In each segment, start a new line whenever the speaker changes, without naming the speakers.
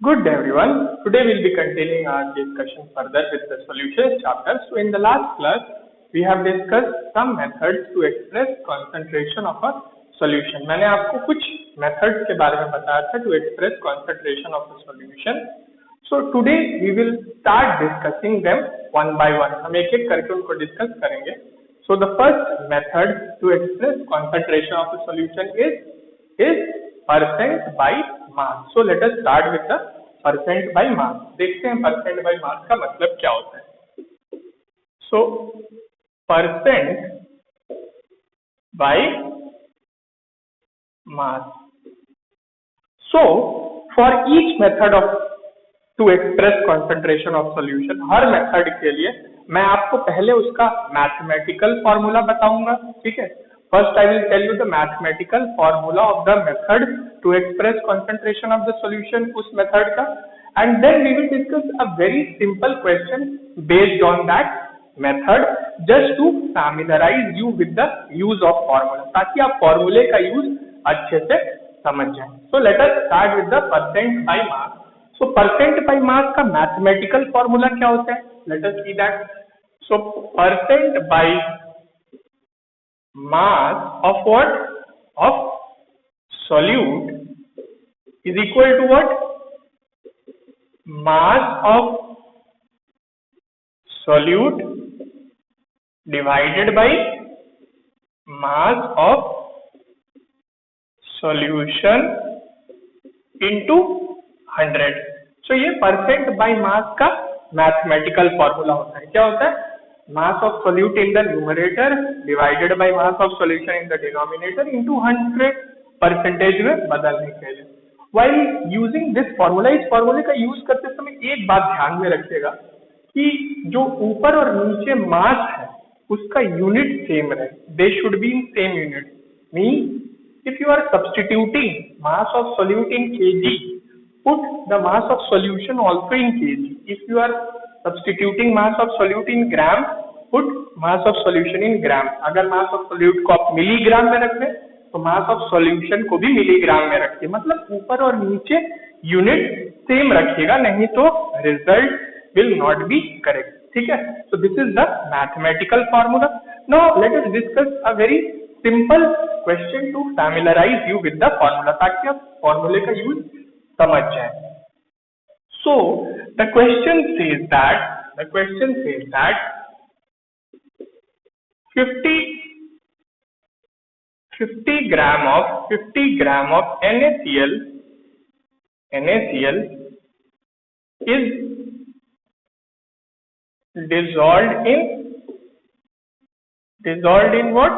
Good day everyone. Today we'll be continuing our discussion further with the solutions chapter. So in the last class, we have discussed some methods to express concentration of a solution. मैंने आपको कुछ methods के बारे में बताया था to express concentration of a solution. So today we will start discussing them one by one. हम एक एक करके उनको discuss करेंगे. So the first method to express concentration of a solution is percent by mass. So let us start with the percent by mass. देखते हैं percent by mass का मतलब क्या होता है. So percent by mass. So for each method of to express concentration of solution, her method के लिए मैं आपको पहले उसका mathematical formula बताऊंगा, ठीक है. First I will tell you the mathematical formula of the method to express concentration of the solution उस method का, and then we will discuss a very simple question based on that method just to familiarize you with the use of formula, ताकि आप formula का use अच्छे से समझ जाएं. So let us start with the percent by mass. So percent by mass का mathematical formula क्या होता है? Let us see that. So percent by mass of what? Of solute is equal to what? Mass of solute divided by mass of solution into 100. So ये percent by mass का mathematical formula होता है. क्या होता है? Mass of solute in the numerator divided by mass of solution in the denominator into 100 percentage में बदलने के लिए. While using this formula, इस formula का use करते समय एक बात ध्यान में रखिएगा कि जो ऊपर और नीचे mass है उसका unit same रहे. They should be in same unit. Means if you are substituting mass of solute in kg, put the mass of solution also in kg. If you are substituting mass of solute in gram, put mass of solution in gram. अगर mass of solute को आप milligram में रख दें तो mass of solution को भी milligram में रखिए. मतलब ऊपर और नीचे यूनिट सेम रखिएगा, नहीं तो result will not be correct. ठीक है. So this is the mathematical formula. Now let us discuss a very simple question to familiarize you with the formula, ताकि आप फॉर्मूले का यूज समझ जाएं. So the question says that 50 gram of NaCl is dissolved in what?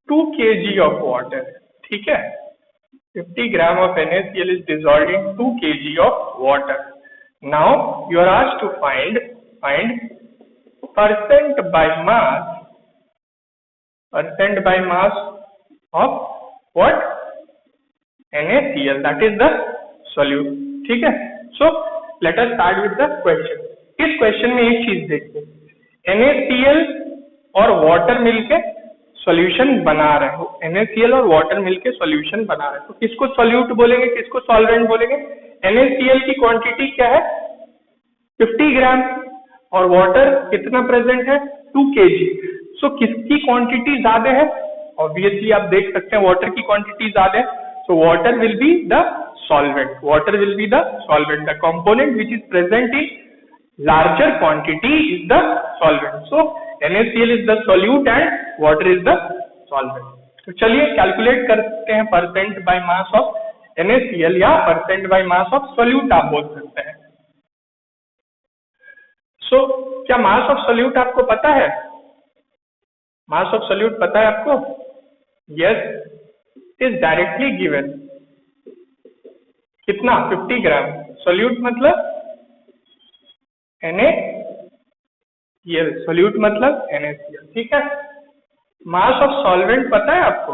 2 kg of water. ठीक है. 50 gram of NaCl is dissolved in 2 kg of water. Now you are asked to find percent by mass of what? NaCl, that is the solute. ठीक है. So let us start with the question. इस question में एक चीज देखिए, NaCl और water मिलके solution बना रहे हो. NaCl और वाटर मिलके सॉल्यूशन बना रहे हो तो किसको सॉल्यूट बोलेंगे, किसको सॉल्वेंट बोलेंगे? NaCl की क्वांटिटी क्या है? 50 ग्राम और वाटर कितना प्रेजेंट है? 2 kg. सो किसकी क्वांटिटी ज्यादा है? ऑब्वियसली आप देख सकते हैं वाटर की क्वांटिटी ज्यादा है. So water will be the solvent. The component which is present in larger quantity is the solvent. So NaCl is the solute and water is the solvent. तो चलिए कैलकुलेट करते हैं percent by mass of NaCl या percent by mass of solute आप बोल सकते हैं. सो क्या मास ऑफ सोल्यूट आपको पता है? मास ऑफ सोल्यूट पता है आपको? Yes, is directly given. कितना? 50 ग्राम. सोल्यूट मतलब NaCl, सोल्यूट मतलब NaCl. ठीक है. मास ऑफ सॉल्वेंट पता है आपको?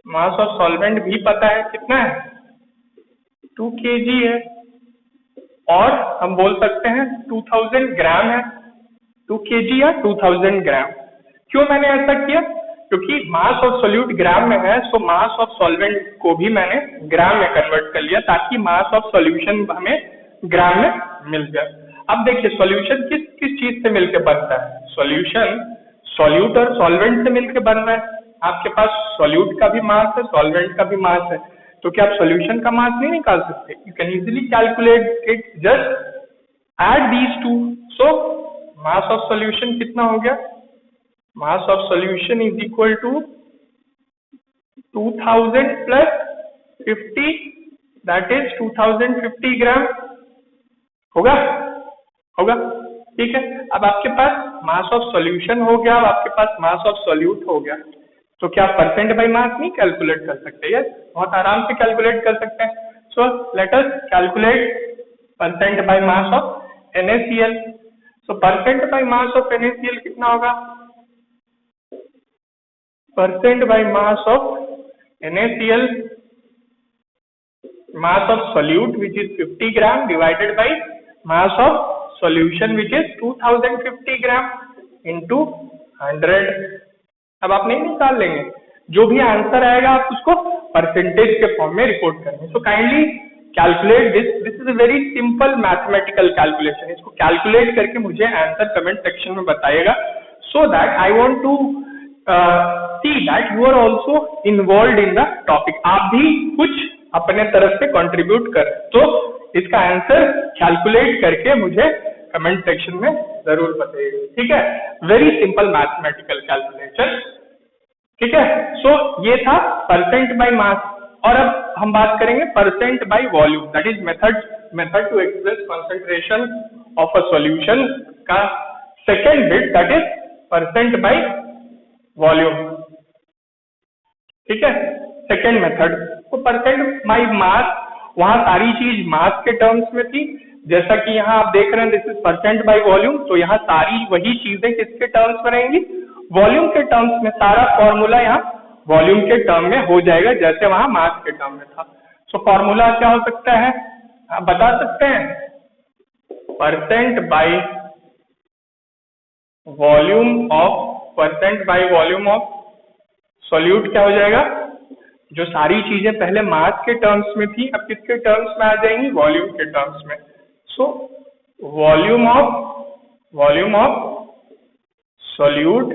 मास ऑफ सॉल्वेंट भी पता है. कितना है? 2 kg है. और हम बोल सकते हैं 2000 ग्राम है. 2 kg या 2000 ग्राम. क्यों मैंने ऐसा किया? क्योंकि मास ऑफ सोल्यूट ग्राम में है, सो मास ऑफ सॉल्वेंट को भी मैंने ग्राम में कन्वर्ट कर लिया ताकि मास ऑफ सॉल्यूशन हमें ग्राम में मिल जाए। अब देखिए सॉल्यूशन किस किस चीज से मिलकर बनता है। सॉल्यूशन सॉल्यूट और सॉल्वेंट से मिलकर बन रहा है। आपके पास सॉल्यूट का भी मास है, सॉल्वेंट का भी मास है, तो क्या आप सॉल्यूशन का मास नहीं निकाल सकते? You can easily calculate it, just add these two. So mass of solution कितना हो गया? Mass of solution is equal to 2000 plus 50, that is 2050 gram. होगा होगा ठीक है। अब आपके पास मास ऑफ सॉल्यूशन हो गया, अब आपके पास मास ऑफ सॉल्यूट हो गया, तो क्या परसेंट बाय मास नहीं कैलकुलेट कर सकते? यस, बहुत आराम से कैलकुलेट कर सकते हैं। So let us calculate percent by mass of NaCl। So percent by mass of NaCl कितना होगा? Percent by mass of NaCl, mass of solute which is 50 gram divided by mass of solution which is 2050 gram into 100। अब आप नहीं निकाल लेंगे, जो भी answer आएगा आप उसको परसेंटेज के फॉर्म में रिपोर्ट करेंगे। So kindly calculate this is a very simple mathematical calculation. इसको कैलकुलेट करके मुझे आंसर कमेंट सेक्शन में बताइएगा, so that I want to see that you are also involved in the topic. आप भी कुछ अपने तरफ से कंट्रीब्यूट कर, तो इसका आंसर कैलकुलेट करके मुझे कमेंट सेक्शन में जरूर बताइएगा, ठीक है। वेरी सिंपल मैथमेटिकल कैलकुलेशन, ठीक है। सो ये था परसेंट बाय मास, और अब हम बात करेंगे percent by volume, that is method to express concentration of a solution का second bit, that is percent by volume, ठीक है। सेकेंड मेथड, तो परसेंट बाय मास, वहां सारी चीज मास के टर्म्स में थी, जैसा कि यहाँ आप देख रहे हैं this is percent by volume, तो यहाँ सारी वही चीजें किसके टर्म्स में रहेंगी? वॉल्यूम के टर्म्स में। सारा फॉर्मूला यहाँ वॉल्यूम के टर्म में हो जाएगा जैसे वहां मास के टर्म में था। सो फॉर्मूला क्या हो सकता है, आप बता सकते हैं? Percent by volume of solute क्या हो जाएगा? जो सारी चीजें पहले मास के टर्म्स में थी, अब किसके टर्म्स में आ जाएंगी? वॉल्यूम के टर्म्स में। सो volume of solute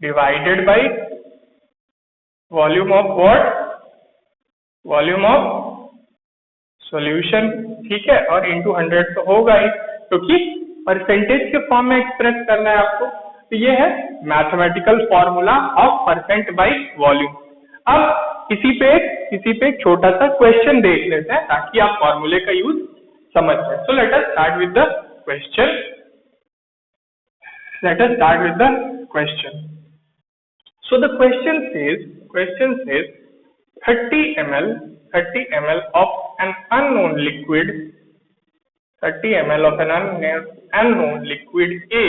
divided by volume of what? Volume of solution, ठीक है, और इंटू 100 तो होगा ही, क्योंकि परसेंटेज के फॉर्म में एक्सप्रेस करना है आपको। तो ये है mathematical formula of percent by volume. अब इसी पे एक छोटा सा क्वेश्चन देख लेते हैं ताकि आप फॉर्मूले का यूज समझ जाए। So let us start with the question. So the question says 30 ml of an unknown liquid, 30 ml of an unknown liquid A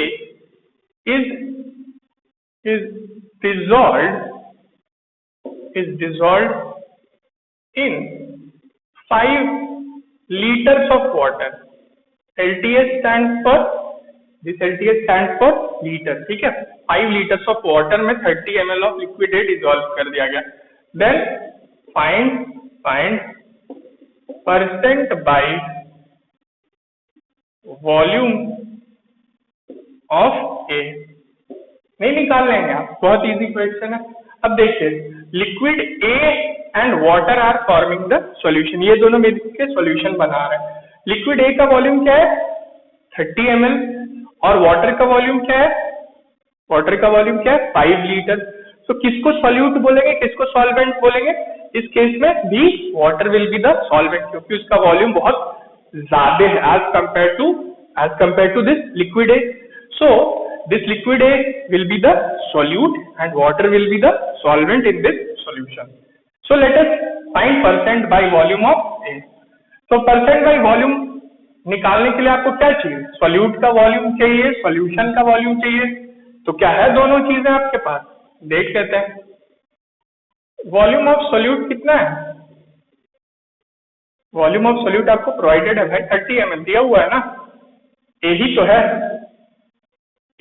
is dissolved in 5 liters of water. LTS stands for litre, ठीक है। 5 liters of water में 30 ml of liquid A dissolve कर दिया गया। Then find percent by volume of A। नहीं निकाल लेंगे आप, बहुत इजी क्वेश्चन है। अब देखिए, liquid A and water are forming the solution, ये दोनों मिलकर सॉल्यूशन बना रहे हैं। लिक्विड A का वॉल्यूम क्या है? 30 ml, और वाटर का वॉल्यूम क्या है? 5 लीटर। तो किसको सॉल्यूट बोलेंगे, किसको सॉल्वेंट बोलेंगे? इस केस में भी water will be the solvent, क्योंकि उसका वॉल्यूम बहुत ज्यादा है as compare to this liquid A। So this liquid A will be the solute and water will be the solvent in this solution. So let us find percent by volume of A. So percent by volume निकालने के लिए आपको क्या चाहिए? Solute का volume चाहिए, solution का volume चाहिए। तो क्या है दोनों चीजें आपके पास? देख लेते हैं। वॉल्यूम ऑफ सॉल्यूट कितना है? वॉल्यूम ऑफ सॉल्यूट आपको प्रोवाइडेड है भाई, 30 ml दिया हुआ है ना, A ही तो है।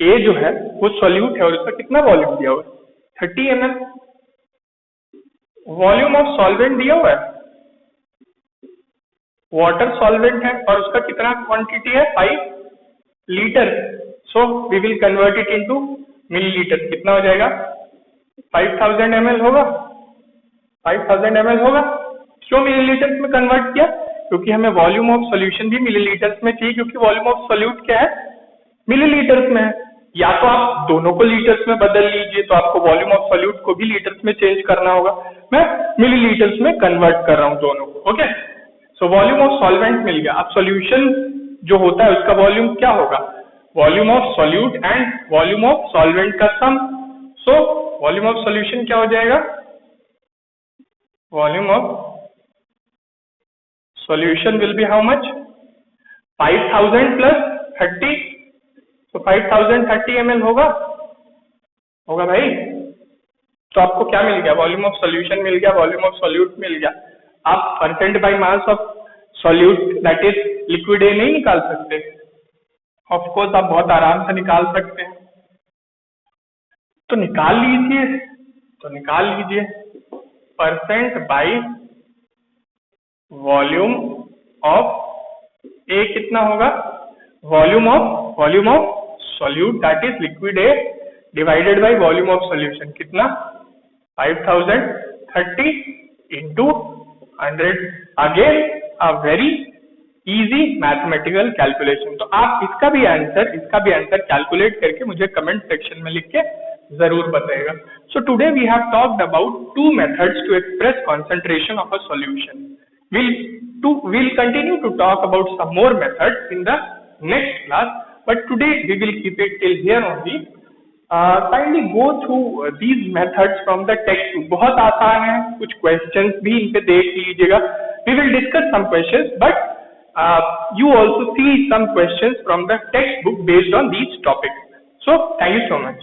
A जो है वो सॉल्यूट है और उसका कितना वॉल्यूम दिया हुआ है? 30 ml। वॉल्यूम ऑफ सॉल्वेंट दिया हुआ है, वाटर सॉल्वेंट है और उसका कितना क्वांटिटी है 5 litre. So we will convert it into millilitre. कितना हो जाएगा 5000 ml होगा, 5000 ml होगा। क्यों मिलीलीटर में कन्वर्ट किया? क्योंकि हमें वॉल्यूम ऑफ सॉल्यूशन भी मिलीलीटर्स में चाहिए, क्योंकि वॉल्यूम ऑफ सॉल्यूट क्या है मिलीलीटर्स में है। या तो आप दोनों को लीटर्स में बदल लीजिए, तो आपको वॉल्यूम ऑफ सॉल्यूट को भी लीटर्स में चेंज करना होगा। मैं मिलीलीटर्स में कन्वर्ट कर रहा हूँ दोनों को। Okay, so volume of solvent मिल गया। अब सॉल्यूशन जो होता है उसका वॉल्यूम क्या होगा? Volume of solute and volume of solvent का सम। सो वॉल्यूम ऑफ सॉल्यूशन क्या हो जाएगा? Volume of solution will be how much? 5000 plus 30, तो 5030 ml होगा भाई। तो आपको क्या मिल गया? वॉल्यूम ऑफ सॉल्यूशन मिल गया, वॉल्यूम ऑफ सॉल्यूट मिल गया। आप percent by mass of solute that is liquid A नहीं निकाल सकते? ऑफ कोर्स आप बहुत आराम से निकाल सकते हैं, तो निकाल लीजिए परसेंट बाय वॉल्यूम ऑफ ए कितना होगा? Volume of solute that is liquid A divided by volume of solution. कितना? 5030 into 100। Again a very easy mathematical calculation. तो आप इसका भी आंसर कैलकुलेट करके मुझे कमेंट सेक्शन में लिख के जरूर बताइएगा। So today we have talked about 2 methods to express concentration of a solution. We'll continue to talk about some more methods in the next class, but today we will keep it till here only. Kindly go through these methods from the textbook. बहुत आसान है, कुछ questions भी इन पे देख लीजिएगा। We will discuss some questions, but you also see some questions from the textbook based on these topics. So thank you so much.